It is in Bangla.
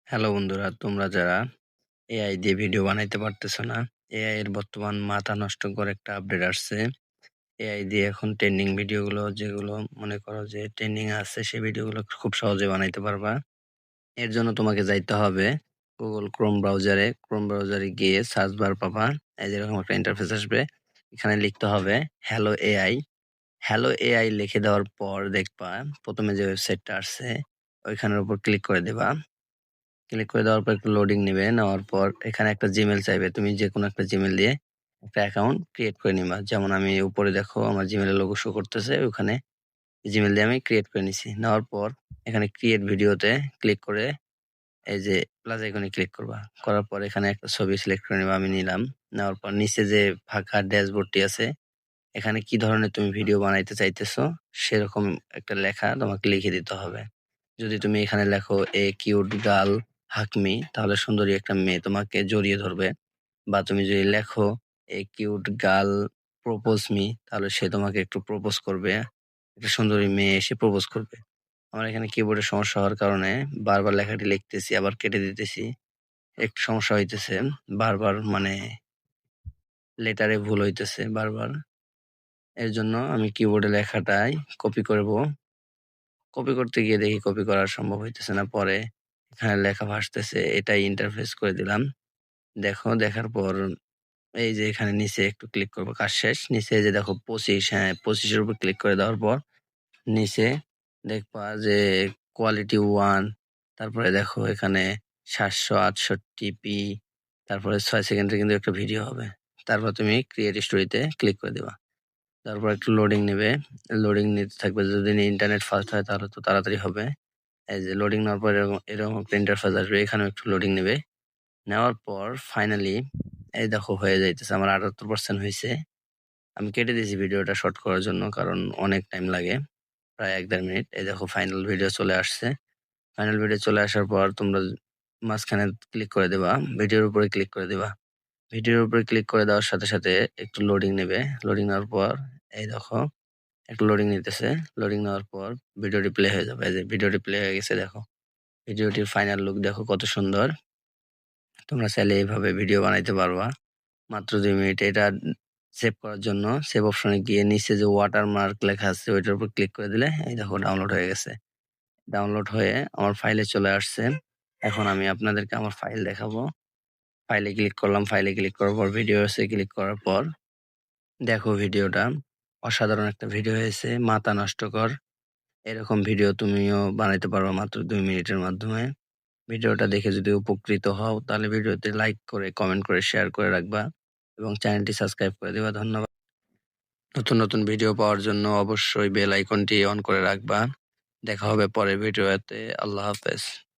হ্যালো বন্ধুরা, তোমরা যারা এআই দিয়ে ভিডিও বানাইতে পারতেছো না, এআই এর বর্তমান মাথা নষ্টকর একটা আপডেট আসছে। এআই দিয়ে এখন ট্রেন্ডিং ভিডিওগুলো যেগুলো মনে করো যে ট্রেন্ডিং আছে সেই ভিডিওগুলো খুব সহজে বানাইতে পারবা। এর জন্য তোমাকে যাইতে হবে ক্রোম ব্রাউজারে গিয়ে সার্চ বার পাবা। এই যে এরকম একটা ইন্টারফেস আসবে। এখানে লিখতে হবে হ্যালো এআই। হ্যালো এআই লিখে দেওয়ার পর দেখবা প্রথমে যে ওয়েবসাইটটা আসছে ওইখানের উপর ক্লিক করে দেবা। ক্লিক করে দেওয়ার পর একটু লোডিং নেবে। নেওয়ার পর এখানে একটা জিমেল চাইবে। তুমি যেকোনো একটা জিমেল দিয়ে একটা অ্যাকাউন্ট ক্রিয়েট করে নিবা। যেমন আমি উপরে দেখো আমার জিমেলের লোগো শো করতেছে। ওখানে জিমেল দিয়ে আমি ক্রিয়েট করে নিছি। নেওয়ার পর এখানে ক্রিয়েট ভিডিওতে ক্লিক করে এই যে প্লাস আইকনে ক্লিক করবা। করার পর এখানে একটা ছবি সিলেক্ট করে নিবা। আমি নিলাম। নেওয়ার পর নিচে যে ফাঁকা ড্যাশবোর্ডটি আছে এখানে কি ধরনের তুমি ভিডিও বানাইতে চাইতেছো সেরকম একটা লেখা তোমাকে লিখে দিতে হবে। যদি তুমি এখানে লেখো এ কিউট গার্ল হাগ মি, তাহলে সুন্দরী একটা মেয়ে তোমাকে জড়িয়ে ধরবে। বা তুমি যদি লেখো এ কিউট গার্ল প্রপোজ মি, তাহলে সে তোমাকে একটু প্রপোজ করবে। একটা সুন্দরী মেয়ে এসে প্রপোজ করবে। আমার এখানে কিবোর্ডের সমস্যা হওয়ার কারণে বারবার লেখাটি লিখতেছি আবার কেটে দিতেছি। একটু সমস্যা হইতেছে। বারবার মানে লেটারে ভুল হইতেছে বারবার। এর জন্য আমি কিবোর্ডে লেখাটাই কপি করব। কপি করতে গিয়ে দেখি কপি করা সম্ভব হইতেছে না। পরে এখানে লেখা ভাসতেছে, এটাই ইন্টারফেস করে দিলাম। দেখো, দেখার পর এই যে এখানে নিচে একটু ক্লিক করবো, কাজ শেষ। নিচে এই যে দেখো 25, হ্যাঁ 25 এর উপর ক্লিক করে দেওয়ার পর নিচে দেখবা যে কোয়ালিটি 1, তারপরে দেখো এখানে 768p, তারপরে 6 সেকেন্ডের কিন্তু একটা ভিডিও হবে। তারপর তুমি ক্রিয়েট স্টোরিতে ক্লিক করে দিবা। তারপর একটু লোডিং নেবে। লোডিং নিতে থাকবে। যদি ইন্টারনেট ফাস্ট হয় তাহলে তো তাড়াতাড়ি হবে। এই যে লোডিং নেওয়ার পর এরকম এরকম একটা ইন্টারফেস আসবে। এখানেও একটু লোডিং নেবে। নেওয়ার পর ফাইনালি এই দেখো হয়ে যাইতেছে। আমার 78% হইছে। আমি কেটে দিয়েছি ভিডিওটা শর্ট করার জন্য, কারণ অনেক টাইম লাগে, প্রায় ১-১.৫ মিনিট। এই দেখো ফাইনাল ভিডিও চলে আসছে। ফাইনাল ভিডিও চলে আসার পর তোমরা মাঝখানে ক্লিক করে দিবা, ভিডিওর উপরে ক্লিক করে দিবা। ভিডিওর উপরে ক্লিক করে দেওয়ার সাথে, সাথে একটু লোডিং নেবে। লোডিং নেওয়ার পর এই দেখো একটু লোডিং নিতেছে। লোডিং নেওয়ার পর ভিডিওটি প্লে হয়ে যাবে। এই যে ভিডিওটি প্লে হয়ে গেছে দেখো। ভিডিওটির ফাইনাল লুক দেখো কত সুন্দর। তোমরা চাইলে এইভাবে ভিডিও বানাইতে পারবা মাত্র ২ মিনিটে। এটা সেভ করার জন্য সেভ অপশনে গিয়ে নিচে যে ওয়াটারমার্ক লেখা আছে ওইটার উপর ক্লিক করে দিলে এই দেখো ডাউনলোড হয়ে গেছে। ডাউনলোড হয়ে আমার ফাইলে চলে আসছে। এখন আমি আপনাদেরকে আমার ফাইল দেখাবো। ফাইলে ক্লিক করলাম। ফাইলে ক্লিক করার পর ভিডিওসে ক্লিক করার পর দেখো ভিডিওটা অসাধারণ একটা ভিডিও হয়েছে, মাথা নষ্টকর। এরকম ভিডিও তুমিও বানাইতে পারবা মাত্র ২ মিনিটের মাধ্যমে। ভিডিওটা দেখে যদি উপকৃত হও তাহলে ভিডিওতে লাইক করে, কমেন্ট করে, শেয়ার করে রাখবা এবং চ্যানেলটি সাবস্ক্রাইব করে দিবা। ধন্যবাদ। নতুন, নতুন ভিডিও পাওয়ার জন্য অবশ্যই বেল আইকনটি অন করে রাখবা। দেখা হবে পরের ভিডিওতে। আল্লাহ হাফেজ।